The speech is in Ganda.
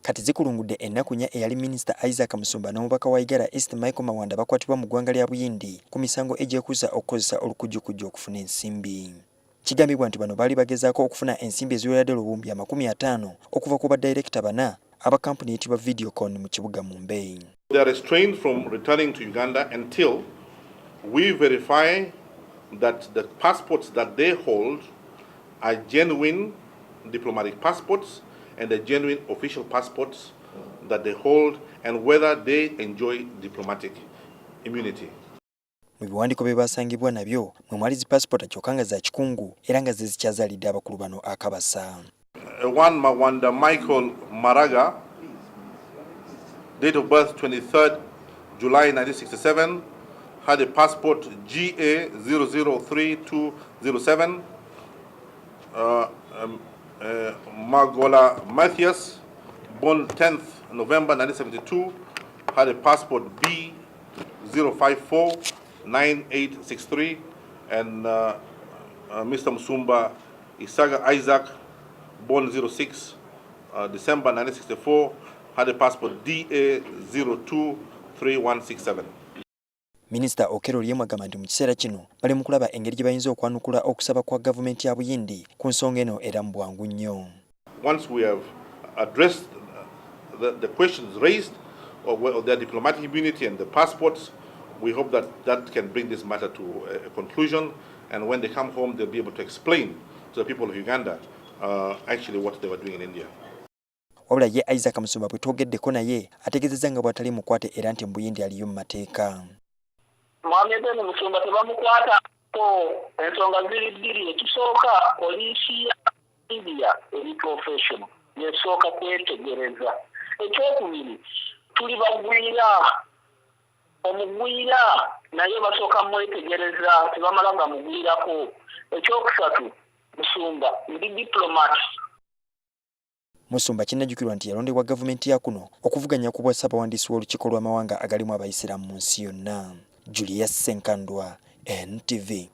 kati zikulungudde ennaku nnya eyali Minisita Isaac Musumba n'omubaka wa Igara East Michael Mawanda bakwatibwa mu ggwanga lya Buyindi ku misango egyekuusa okukozesa olukujjukujju okufuna ensimbi. Kigambibwa nti bano baali bagezaako okufuna ensimbi eziwerera luwumbi 50 okuva ku badirekita bana aba kampuni eyitibwa Videocon mu kibuga Mumbai. They are restrained from returning to Uganda until we verify that the passports that they hold are genuine diplomatic passports and the genuine official passports that they hold and whether they enjoy diplomatic immunity. Mu biwandiiko bye basangibwa nabyo mwe mwali zi passport kyokka nga za kikungu era nga zikyazaalidde abakulu bano akabasa. One Mawanda Michael Maraga, date of birth 23rd July 1967, had a passport GA 003207. Margola Matthias, born 10th November 1972, had a passport B 0549863, and Mr. Musumba Isaga Isaac, born 06 December 1964, had a passport DA 023167. Minisita Okello Oryem agamba nti mu kiseera kino bali mu kulaba engeri gye bayinza okwanukula okusaba kwa gavumenti ya Buyindi ku nsonga eno era mu bwangu nnyo. Once we have addressed the questions raised of their diplomatic immunity and the passports, we hope that that can bring this matter to a conclusion, and when they come home they'll be able to explain to the people of Uganda actually what they were doing in India. Wabula ye Isaac Musumba bwe twogeddeko naye ategeezezza nga bw'atali mukwate era nti Buyindi aliyo mu mateeka. Mwami Ben Musumba tebamukwata ko ensonga ziri ekisooka poliisi ya India eri professional yesooka kwetegereza. Ekyokubiri tuli bagwira omugwira naye basooka mwetegereza tebamala nga mugwirako. Ekyokusatu Musumba ndi diplomat. Musumba kinajjukirwa nti yalondebwa gavumenti ya kuno okuvuganya ku bwassabawandiisi w'olukiiko lw'amawanga agalimu abayisiraamu mu nsi yonna. Julius Senkandwa, NTV.